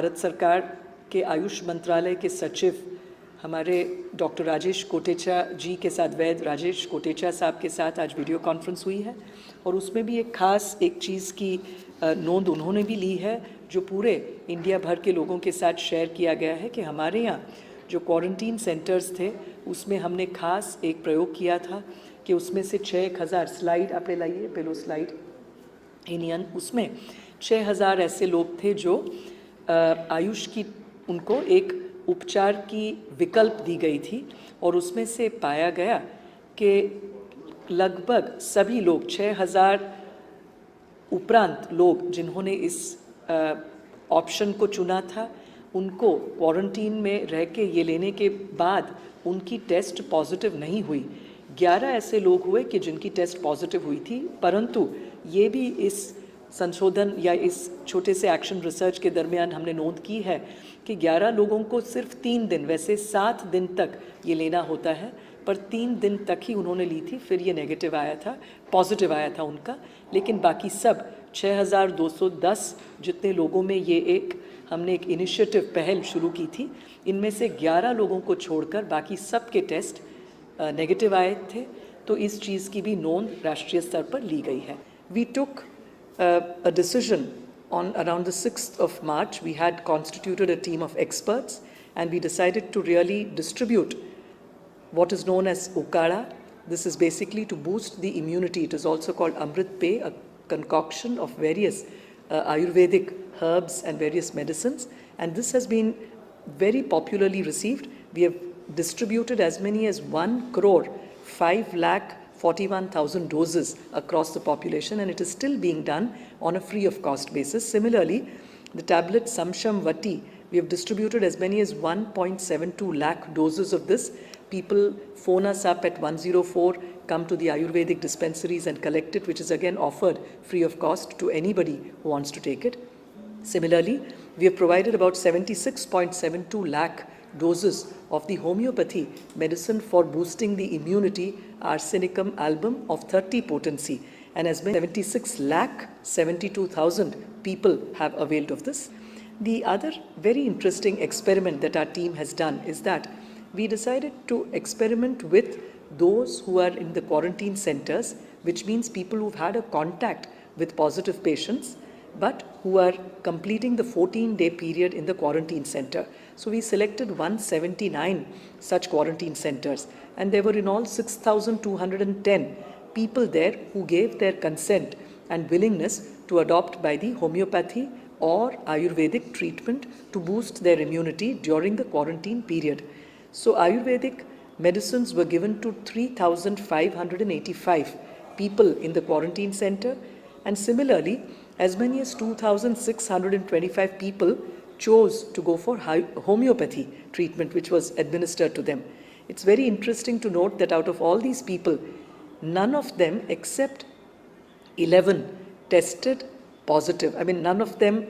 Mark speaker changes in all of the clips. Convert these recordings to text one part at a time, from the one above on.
Speaker 1: भारत सरकार के आयुष मंत्रालय के सचिव हमारे डॉक्टर राजेश कोटेचा जी के साथ, वैद्य राजेश कोटेचा साहब के साथ आज वीडियो कॉन्फ्रेंस हुई है और उसमें भी एक चीज़ की नोंद उन्होंने भी ली है जो पूरे इंडिया भर के लोगों के साथ शेयर किया गया है कि हमारे यहाँ जो क्वारंटीन सेंटर्स थे उसमें हमने खास एक प्रयोग किया था कि उसमें से 6,000 स्लाइड आपने लाइए पहलो स्लाइड इंडियन, उसमें 6,000 ऐसे लोग थे जो आयुष की उनको एक उपचार की विकल्प दी गई थी और उसमें से पाया गया कि लगभग सभी लोग 6,000 उपरांत लोग जिन्होंने इस ऑप्शन को चुना था उनको क्वारंटीन में रह के ये लेने के बाद उनकी टेस्ट पॉजिटिव नहीं हुई। 11 ऐसे लोग हुए कि जिनकी टेस्ट पॉजिटिव हुई थी, परंतु ये भी इस संशोधन या इस छोटे से एक्शन रिसर्च के दरमियान हमने नोट की है कि 11 लोगों को सिर्फ 3 दिन, वैसे 7 दिन तक ये लेना होता है, पर 3 दिन तक ही उन्होंने ली थी, फिर ये नेगेटिव आया था, पॉजिटिव आया था उनका। लेकिन बाकी सब 6,210 जितने लोगों में ये हमने एक इनिशिएटिव पहल शुरू की थी, इनमें से 11 लोगों को छोड़कर बाकी सब के टेस्ट नेगेटिव आए थे। तो इस चीज़ की भी नोंद राष्ट्रीय स्तर पर ली गई है। We took a decision on around the 6th of March. We had constituted a team of experts and we decided to really distribute what is known as Ukara. This is basically to boost the immunity. It is also called Amrit Pay, a concoction of various Ayurvedic herbs and various medicines, and this has been very popularly received. We have distributed as many as 1,05,41,000 doses across the population, and it is still being done on a free of cost basis. Similarly, the tablet Samsham Vati, we have distributed as many as 1.72 lakh doses of this. People phone us up at 104, come to the Ayurvedic dispensaries and collect it, which is again offered free of cost to anybody who wants to take it. Similarly, we have provided about 76.72 lakh doses of the homeopathy medicine for boosting the immunity, Arsenicum album of 30 potency, and as many 76,72,000 people have availed of this. The other very interesting experiment that our team has done is that we decided to experiment with those who are in the quarantine centers, which means people who've had a contact with positive patients, but who are completing the 14-day period in the quarantine center. So we selected 179 such quarantine centers, and there were in all 6,210 people there who gave their consent and willingness to adopt by the homeopathy or Ayurvedic treatment to boost their immunity during the quarantine period. So Ayurvedic medicines were given to 3,585 people in the quarantine center, and similarly, as many as 2,625 people chose to go for homeopathy treatment, which was administered to them. It's very interesting to note that out of all these people, none of them except 11 tested positive. I mean, none of them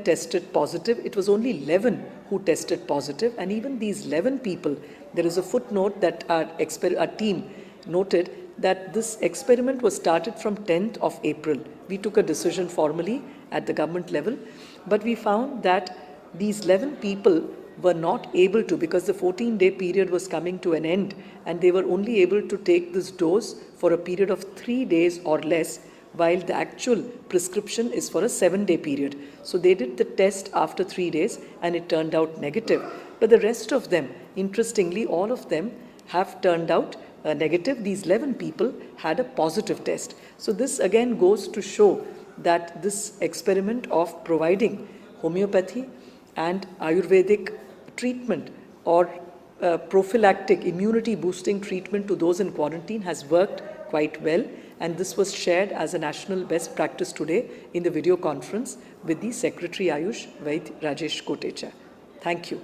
Speaker 1: tested positive. It was only 11 who tested positive, and even these 11 people, there is a footnote that our team noted that this experiment was started from 10th of April. We took a decision formally at the government level, but we found that these 11 people were not able to, because the 14-day period was coming to an end, and they were only able to take this dose for a period of 3 days or less, while the actual prescription is for a 7-day period. So they did the test after 3 days and it turned out negative. But the rest of them, interestingly, all of them have turned out negative. These 11 people had a positive test. So this again goes to show that this experiment of providing homeopathy and Ayurvedic treatment or prophylactic immunity boosting treatment to those in quarantine has worked quite well, and this was shared as a national best practice today in the video conference with the Secretary Ayush, Vaidya Rajesh Kotecha. Thank you.